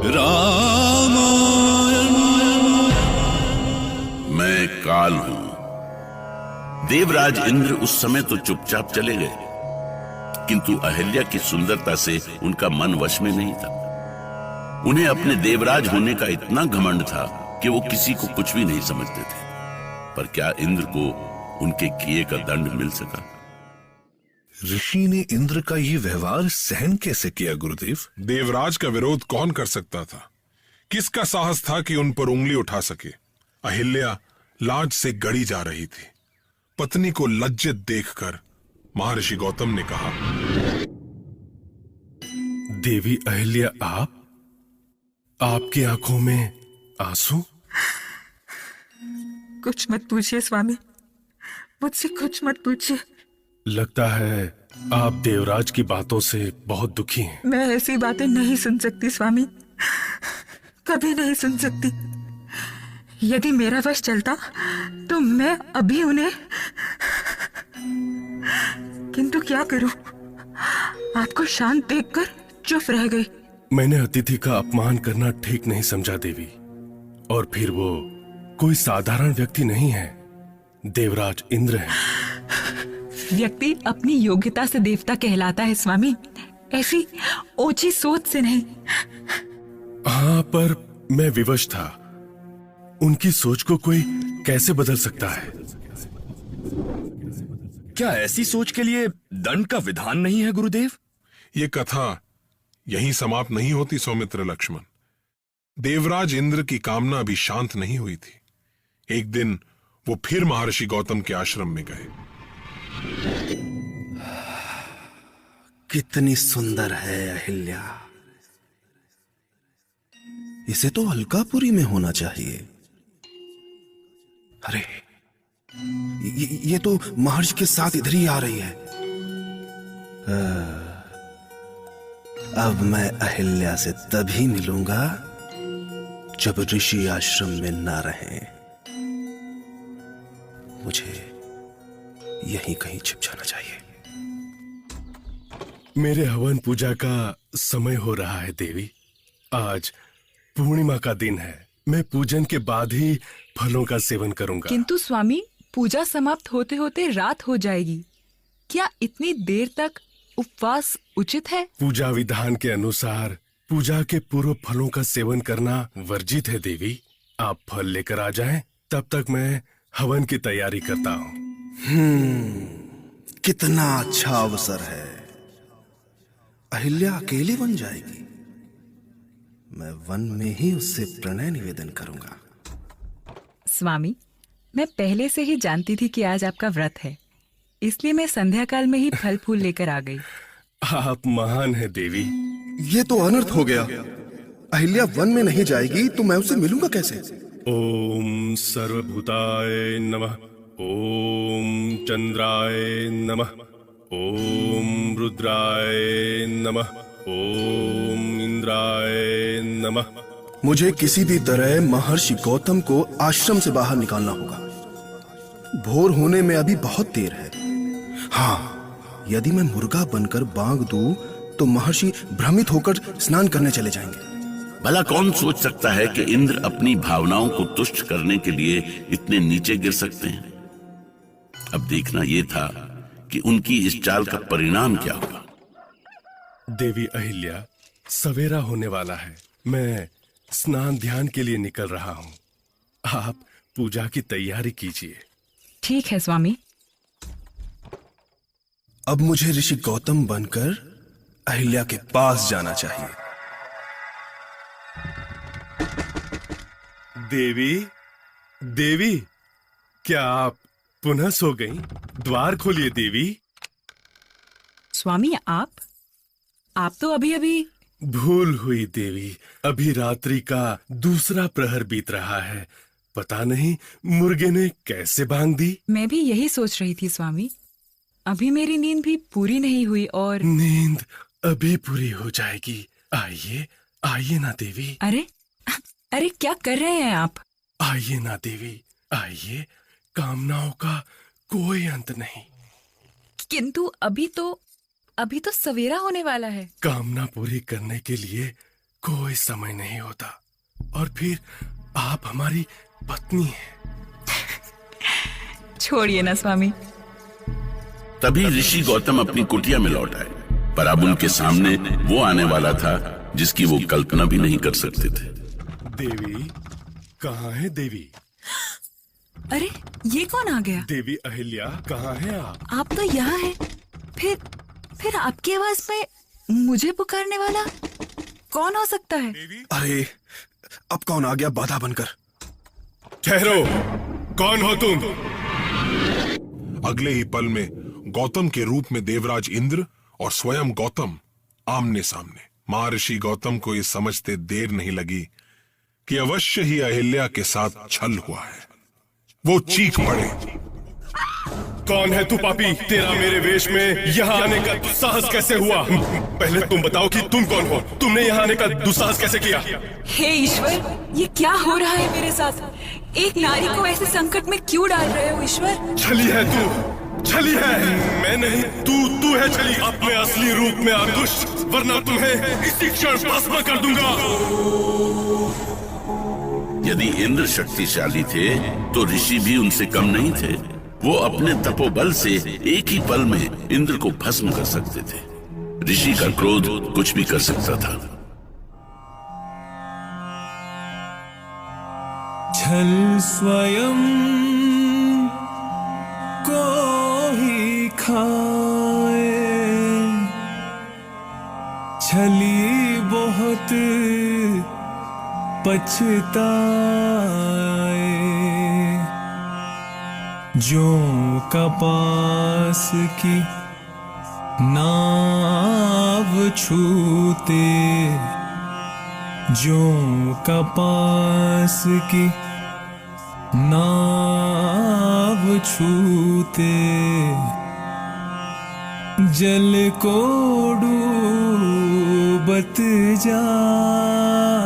रामायण। मैं काल हूं। देवराज इंद्र उस समय तो चुपचाप चले गए, किंतु अहिल्या की सुंदरता से उनका मन वश में नहीं था। उन्हें अपने देवराज होने का इतना घमंड था कि वो किसी को कुछ भी नहीं समझते थे। पर क्या इंद्र को उनके किए का दंड मिल सका? ऋषि ने इंद्र का ये व्यवहार सहन कैसे किया गुरुदेव? देवराज का विरोध कौन कर सकता था? किसका साहस था कि उन पर उंगली उठा सके? अहिल्या लाज से गड़ी जा रही थी। पत्नी को लज्जित देखकर महर्षि गौतम ने कहा, देवी अहिल्या, आपकी आंखों में आंसू? कुछ मत पूछिए स्वामी, मुझसे कुछ मत पूछिए। लगता है आप देवराज की बातों से बहुत दुखी हैं। मैं ऐसी बातें नहीं सुन सकती स्वामी, कभी नहीं सुन सकती। यदि मेरा वश चलता तो मैं अभी उन्हें, किंतु क्या करूं, आपको शांत देखकर चुप रह गई। मैंने अतिथि का अपमान करना ठीक नहीं समझा देवी। और फिर वो कोई साधारण व्यक्ति नहीं है, देवराज इंद्र है। व्यक्ति अपनी योग्यता से देवता कहलाता है स्वामी, ऐसी ओछी सोच से नहीं। हाँ, पर मैं विवश था। उनकी सोच को कोई कैसे बदल सकता है? क्या ऐसी सोच के लिए दंड का विधान नहीं है गुरुदेव? यह कथा यहीं समाप्त नहीं होती सौमित्र लक्ष्मण। देवराज इंद्र की कामना अभी शांत नहीं हुई थी। एक दिन वो फिर महर्षि गौतम के आश्रम में गए। कितनी सुंदर है अहिल्या, इसे तो अलकापुरी में होना चाहिए। अरे ये तो महर्षि के साथ इधर ही आ रही है। अब मैं अहिल्या से तभी मिलूंगा जब ऋषि आश्रम में ना रहे। मुझे यहीं कहीं छिप जाना चाहिए। मेरे हवन पूजा का समय हो रहा है देवी। आज पूर्णिमा का दिन है। मैं पूजन के बाद ही फलों का सेवन करूंगा। किंतु स्वामी, पूजा समाप्त होते होते रात हो जाएगी। क्या इतनी देर तक उपवास उचित है? पूजा विधान के अनुसार पूजा के पूर्व फलों का सेवन करना वर्जित है देवी। आप फल लेकर आ जाएं, तब तक मैं हवन की तैयारी करता हूँ। कितना अच्छा अवसर है। अहिल्या अकेली बन जाएगी। मैं वन में ही उससे प्रणय निवेदन करूंगा। स्वामी, मैं पहले से ही जानती थी कि आज आपका व्रत है, इसलिए मैं संध्या काल में ही फल फूल लेकर आ गई। आप महान है देवी। ये तो अनर्थ हो गया। अहिल्या वन में नहीं जाएगी तो मैं उससे मिलूंगा कैसे? ओम सर्वभूताय नमः। ओम चंद्राय नमः। ओम रुद्राय नमः। ओम इंद्राय नमः। मुझे किसी भी तरह महर्षि गौतम को आश्रम से बाहर निकालना होगा। भोर होने में अभी बहुत देर है। हाँ, यदि मैं मुर्गा बनकर बांग दूं तो महर्षि भ्रमित होकर स्नान करने चले जाएंगे। भला कौन सोच सकता है कि इंद्र अपनी भावनाओं को तुष्ट करने के लिए इतने नीचे गिर सकते हैं? अब देखना यह था कि उनकी इस चाल का परिणाम क्या होगा। देवी अहिल्या, सवेरा होने वाला है। मैं स्नान ध्यान के लिए निकल रहा हूँ। आप पूजा की तैयारी कीजिए। ठीक है स्वामी। अब मुझे ऋषि गौतम बनकर अहिल्या के पास जाना चाहिए। देवी, देवी, क्या आप पुनः सो गईं? द्वार खोलिए देवी। स्वामी, आप तो अभी अभी। भूल हुई देवी। अभी रात्रि का दूसरा प्रहर बीत रहा है। पता नहीं मुर्गे ने कैसे बांग दी। मैं भी यही सोच रही थी स्वामी। अभी मेरी नींद भी पूरी नहीं हुई और। नींद अभी पूरी हो जाएगी। आइए, आइए ना देवी। अरे अरे, क्या कर रहे हैं आप? आइए ना देवी, आइए। कामनाओं का कोई अंत नहीं। किंतु अभी तो सवेरा होने वाला है। कामना पूरी करने के लिए कोई समय नहीं होता, और फिर आप हमारी पत्नी हैं। छोड़िए ना स्वामी। तभी ऋषि गौतम अपनी कुटिया में लौट आए, पर अब उनके सामने वो आने वाला था जिसकी वो कल्पना भी नहीं कर सकते थे। देवी, कहाँ है देवी? अरे ये कौन आ गया? देवी अहिल्या, कहाँ है आप तो यहाँ है। फिर आपकी आवाज में मुझे पुकारने वाला कौन हो सकता है? अरे अब कौन आ गया बाधा बनकर? ठहरो, कौन हो तुम? अगले ही पल में गौतम के रूप में देवराज इंद्र और स्वयं गौतम आमने सामने। महर्षि गौतम को ये समझते देर नहीं लगी कि अवश्य ही अहिल्या के साथ छल हुआ है। वो चीख पड़े, कौन है तू पापी? तेरा मेरे वेश में यहाँ आने का दुस्साहस कैसे हुआ? पहले तुम बताओ कि तुम कौन हो? तुमने यहाँ आने का दुस्साहस कैसे किया? हे ईश्वर, ये क्या हो रहा है मेरे साथ? एक नारी को ऐसे संकट में क्यों डाल रहे हो ईश्वर? छली है तू, छली है। मैं नहीं, तू है छली। अपने असली रूप में आ दुष्ट, वरना तुम्हें इसी क्षण भस्म कर दूंगा। यदि इंद्र शक्तिशाली थे तो ऋषि भी उनसे कम नहीं थे। वो अपने तपोबल से एक ही पल में इंद्र को भस्म कर सकते थे। ऋषि का क्रोध कुछ भी कर सकता था। छल स्वयं को ही खाए, छली बहुत पछताए। जो कपास की नाव छूते, जो कपास की नाव छूते, जल को डूबत जाए।